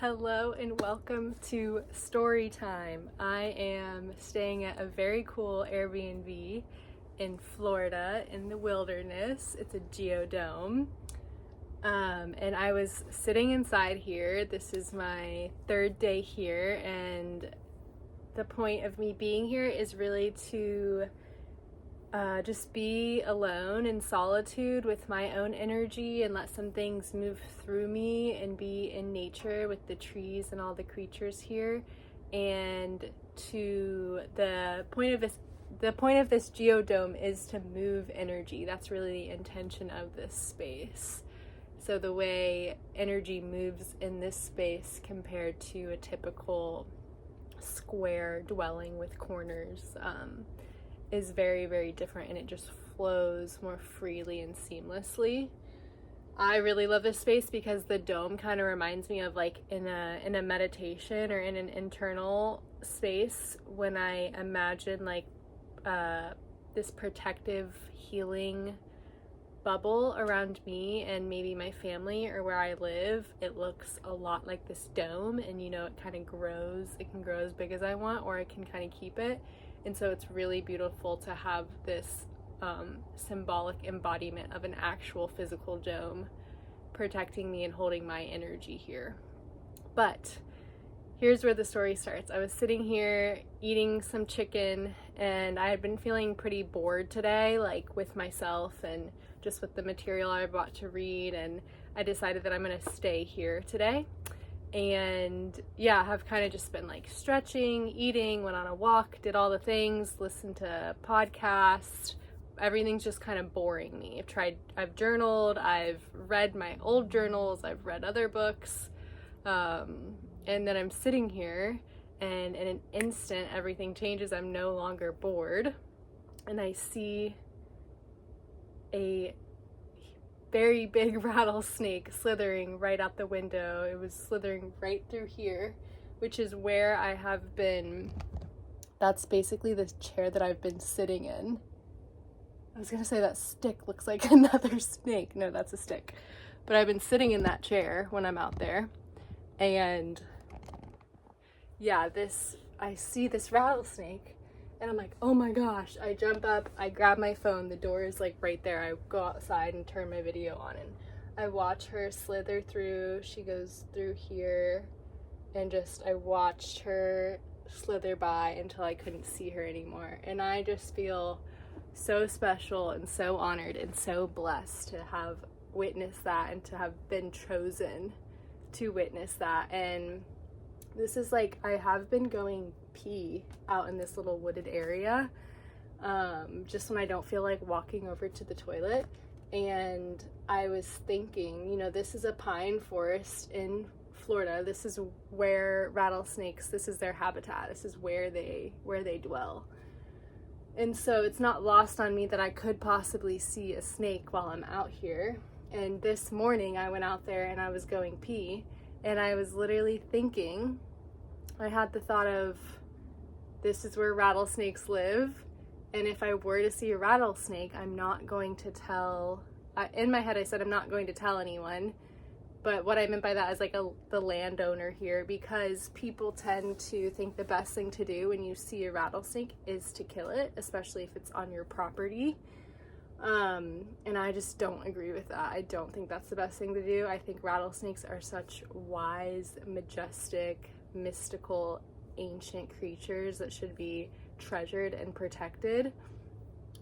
Hello and welcome to Story Time. I am staying at a very cool Airbnb in Florida in the wilderness. It's a geodome. And I was sitting inside here. This is my third day here, and the point of me being here is really to just be alone in solitude with my own energy and let some things move through me and be in nature with the trees and all the creatures here. And the point of this geodome is to move energy. That's really the intention of this space. So the way energy moves in this space compared to a typical square dwelling with corners is very, very different, and it just flows more freely and seamlessly. I really love this space because the dome kind of reminds me of like in a meditation or in an internal space when I imagine like this protective healing bubble around me and maybe my family or where I live. It looks a lot like this dome, and it kind of grows. It can grow as big as I want, or I can kind of keep it. And so it's really beautiful to have this symbolic embodiment of an actual physical dome protecting me and holding my energy here. But here's where the story starts. I was sitting here eating some chicken, and I had been feeling pretty bored today, like with myself and just with the material I brought to read, and I decided that I'm gonna stay here today. And yeah, I have kind of just been like stretching, eating, went on a walk, did all the things, listened to podcasts. Everything's just kind of boring me. I've journaled, I've read my old journals, I've read other books. And then I'm sitting here, and in an instant, everything changes. I'm no longer bored. And I see a very big rattlesnake slithering right out the window. It was slithering right through here, which is where I have been. That's basically the chair that I've been sitting in. I was gonna say that stick looks like another snake. No, that's a stick. But I've been sitting in that chair when I'm out there. And yeah, I see this rattlesnake, and I'm like, oh my gosh. I jump up, I grab my phone, the door is like right there. I go outside and turn my video on, and I watch her slither through. She goes through here, and I watched her slither by until I couldn't see her anymore. And I just feel so special and so honored and so blessed to have witnessed that and to have been chosen to witness that. And this is like, I have been going pee out in this little wooded area just when I don't feel like walking over to the toilet. And I was thinking, this is a pine forest in Florida. This is where rattlesnakes, this is their habitat. This is where they dwell. And so it's not lost on me that I could possibly see a snake while I'm out here. And this morning I went out there and I was going pee, and I was literally thinking, I had the thought of, this is where rattlesnakes live, and if I were to see a rattlesnake, I'm not going to tell, in my head I said I'm not going to tell anyone, but what I meant by that is like the landowner here, because people tend to think the best thing to do when you see a rattlesnake is to kill it, especially if it's on your property. And I just don't agree with that. I don't think that's the best thing to do. I think rattlesnakes are such wise, majestic, mystical, ancient creatures that should be treasured and protected.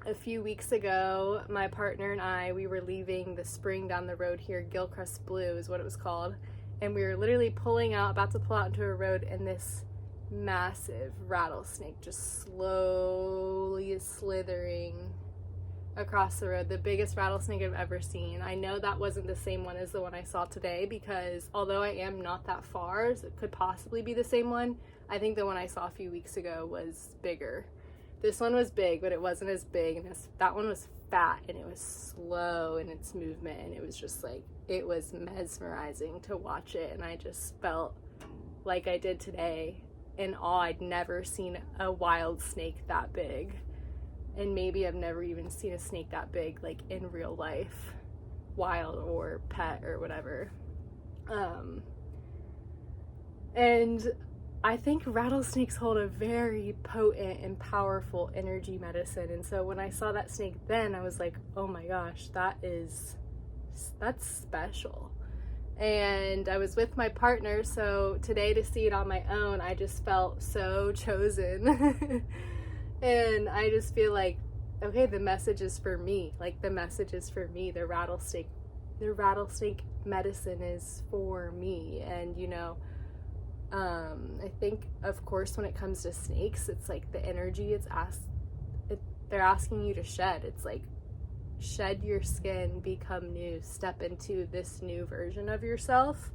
A few weeks ago, my partner and I, we were leaving the spring down the road here. Gilchrist Blue is what it was called. And we were literally about to pull out into a road, and this massive rattlesnake just slowly is slithering across the road. The biggest rattlesnake I've ever seen. I know that wasn't the same one as the one I saw today, because although I am not that far, so it could possibly be the same one, I think the one I saw a few weeks ago was bigger. This one was big, but it wasn't as big, and that one was fat, and it was slow in its movement, and it was just like, it was mesmerizing to watch it, and I just felt like I did today in awe. I'd never seen a wild snake that big. And maybe I've never even seen a snake that big, like in real life, wild or pet or whatever. And I think rattlesnakes hold a very potent and powerful energy medicine. And so when I saw that snake then, I was like, oh my gosh, that's special. And I was with my partner, so today to see it on my own, I just felt so chosen. And I just feel like, okay, the message is for me. Like, the message is for me. The rattlesnake medicine is for me. And I think, of course, when it comes to snakes, it's like the energy they're asking you to shed. It's like, shed your skin, become new, step into this new version of yourself.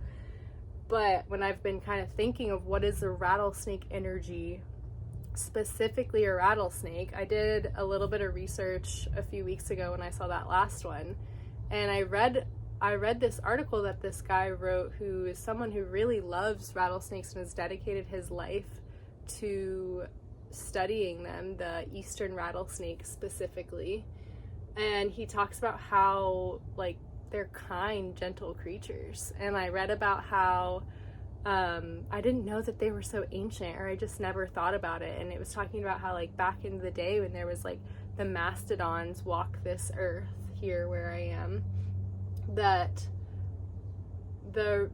But when I've been kind of thinking of what is the rattlesnake energy, specifically a rattlesnake, I did a little bit of research a few weeks ago when I saw that last one, and I read this article that this guy wrote, who is someone who really loves rattlesnakes and has dedicated his life to studying them, the eastern rattlesnake specifically. And he talks about how, like, they're kind, gentle creatures. And I read about how I didn't know that they were so ancient, or I just never thought about it. And it was talking about how, like, back in the day when there was, like, the mastodons walk this earth here where I am, that the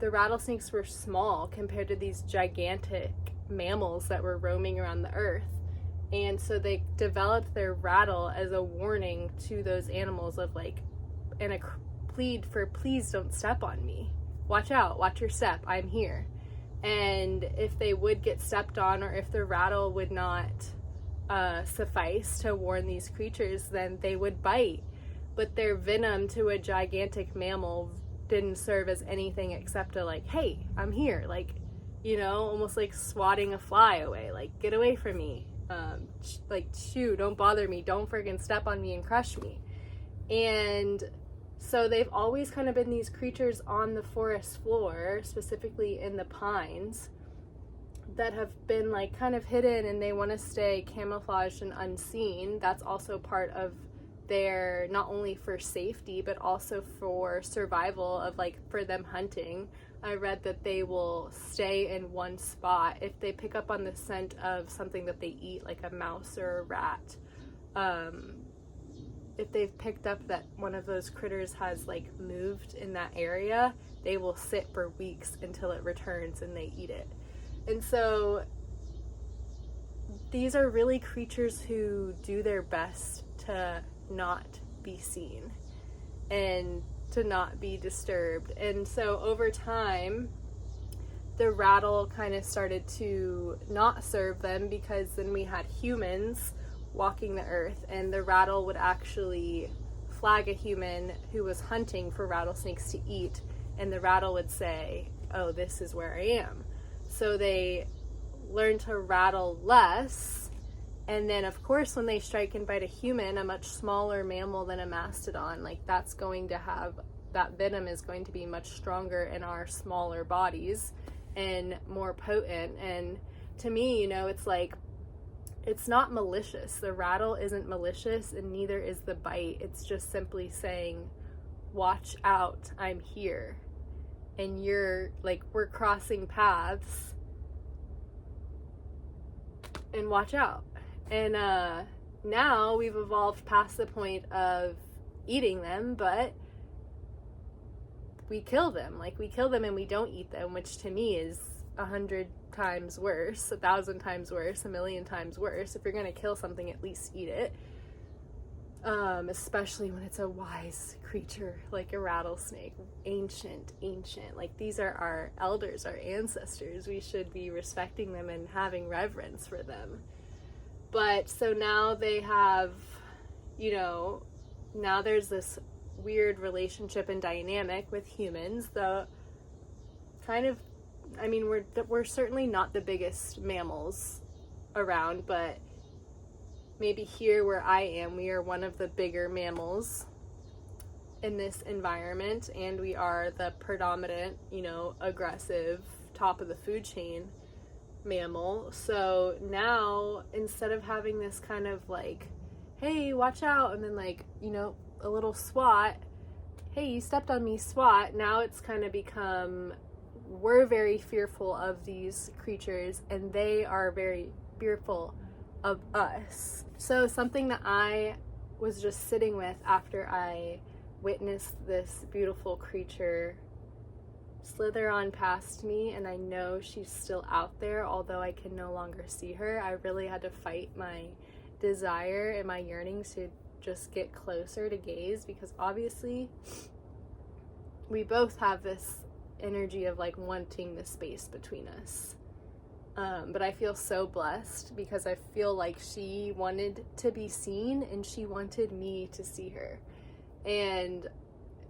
rattlesnakes were small compared to these gigantic mammals that were roaming around the earth. And so they developed their rattle as a warning to those animals of, like, and a plead for, please don't step on me. Watch out, watch your step, I'm here. And if they would get stepped on, or if the rattle would not suffice to warn these creatures, then they would bite. But their venom to a gigantic mammal didn't serve as anything except to, like, hey, I'm here. Like, almost like swatting a fly away. Like, get away from me. Like, shoo, don't bother me. Don't friggin' step on me and crush me. And so they've always kind of been these creatures on the forest floor, specifically in the pines, that have been, like, kind of hidden, and they want to stay camouflaged and unseen. That's also part of their, not only for safety, but also for survival of, like, for them hunting. I read that they will stay in one spot if they pick up on the scent of something that they eat, like a mouse or a rat. If they've picked up that one of those critters has, like, moved in that area, they will sit for weeks until it returns and they eat it. And so these are really creatures who do their best to not be seen and to not be disturbed. And so over time, the rattle kind of started to not serve them, because then we had humans walking the earth, and the rattle would actually flag a human who was hunting for rattlesnakes to eat, and the rattle would say, oh, this is where I am. So they learned to rattle less. And then, of course, when they strike and bite a human, a much smaller mammal than a mastodon, like, that's going to have, that venom is going to be much stronger in our smaller bodies and more potent. And to me, it's like, it's not malicious. The rattle isn't malicious, and neither is the bite. It's just simply saying, watch out, I'm here. And you're, like, we're crossing paths, and watch out. And now we've evolved past the point of eating them, but we kill them. Like, we kill them and we don't eat them, which to me is 100 times worse, 1,000 times worse, 1,000,000 times worse. If you're gonna kill something, at least eat it. Especially when it's a wise creature like a rattlesnake. Ancient. Like, these are our elders, our ancestors. We should be respecting them and having reverence for them. But so now they have, now there's this weird relationship and dynamic with humans. The kind of, we're certainly not the biggest mammals around, but maybe here where I am, we are one of the bigger mammals in this environment, and we are the predominant, aggressive, top of the food chain mammal. So now, instead of having this kind of like, hey, watch out, and then, like, a little swat, hey, you stepped on me, swat, now it's kind of become, we're very fearful of these creatures, and they are very fearful of us. So something that I was just sitting with after I witnessed this beautiful creature slither on past me, and I know she's still out there, although I can no longer see her. I really had to fight my desire and my yearnings to just get closer to gaze, because obviously we both have this energy of like wanting the space between us. But I feel so blessed because I feel like she wanted to be seen and she wanted me to see her. And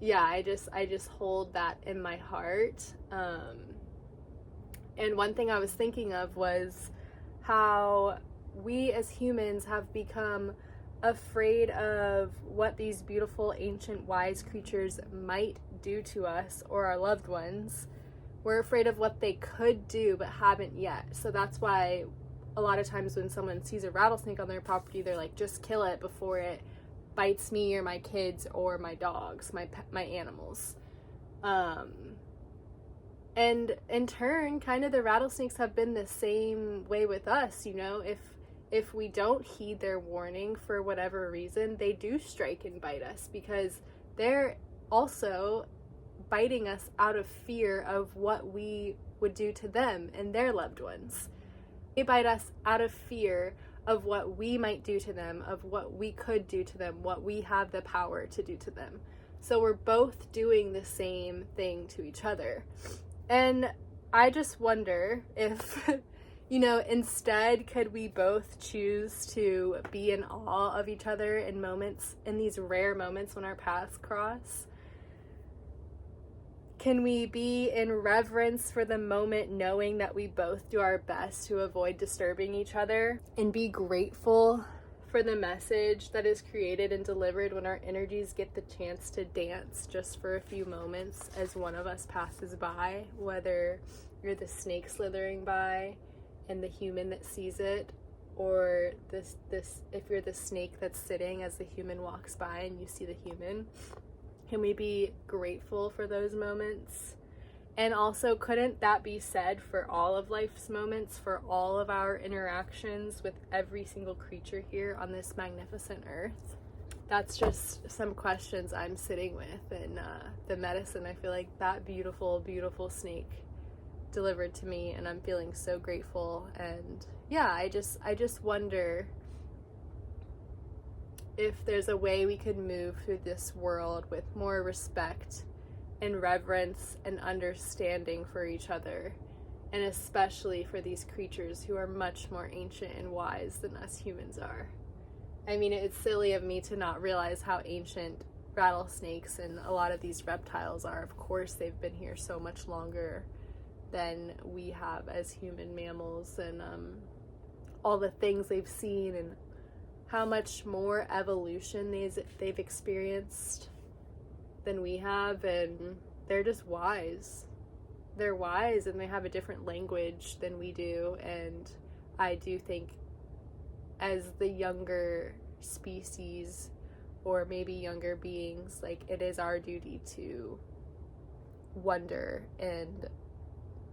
yeah, I just hold that in my heart. And one thing I was thinking of was how we as humans have become afraid of what these beautiful, ancient, wise creatures might do to us or our loved ones. We're afraid of what they could do but haven't yet. So that's why a lot of times when someone sees a rattlesnake on their property, they're like, just kill it before it bites me or my kids or my dogs, my animals. And in turn, kind of the rattlesnakes have been the same way with us. You know, if we don't heed their warning for whatever reason, they do strike and bite us, because they're also biting us out of fear of what we would do to them and their loved ones. They bite us out of fear of what we might do to them, of what we could do to them, what we have the power to do to them. So we're both doing the same thing to each other. And I just wonder if, you know, instead, could we both choose to be in awe of each other in moments, in these rare moments when our paths cross? Can we be in reverence for the moment, knowing that we both do our best to avoid disturbing each other, and be grateful for the message that is created and delivered when our energies get the chance to dance just for a few moments as one of us passes by, whether you're the snake slithering by and the human that sees it, or this if you're the snake that's sitting as the human walks by and you see the human. Can we be grateful for those moments? And also, couldn't that be said for all of life's moments, for all of our interactions with every single creature here on this magnificent earth? That's just some questions I'm sitting with, and the medicine I feel like that beautiful, beautiful snake delivered to me, and I'm feeling so grateful. And yeah, I just wonder if there's a way we could move through this world with more respect and reverence and understanding for each other, and especially for these creatures who are much more ancient and wise than us humans are. I mean, it's silly of me to not realize how ancient rattlesnakes and a lot of these reptiles are. Of course, they've been here so much longer than we have as human mammals, and all the things they've seen and how much more evolution they've experienced than we have. And they're just wise. They're wise, and they have a different language than we do. And I do think as the younger species, or maybe younger beings, like, it is our duty to wonder and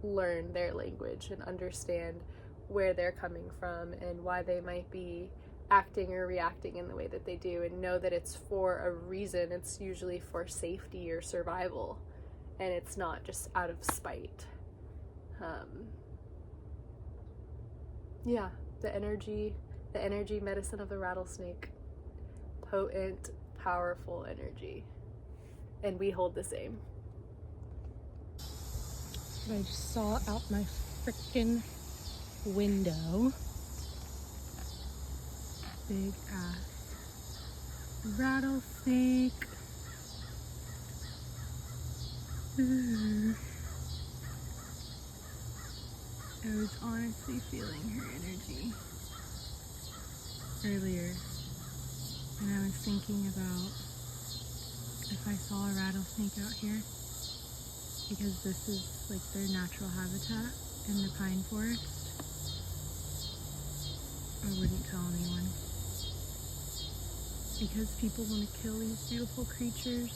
learn their language and understand where they're coming from and why they might be acting or reacting in the way that they do, and know that it's for a reason. It's usually for safety or survival, and it's not just out of spite. Yeah, the energy medicine of the rattlesnake. Potent, powerful energy. And we hold the same. I just saw out my frickin' window. Big ass rattlesnake. I was honestly feeling her energy earlier, and I was thinking about if I saw a rattlesnake out here, because this is like their natural habitat in the pine forest, I wouldn't tell anyone. Because people want to kill these beautiful creatures,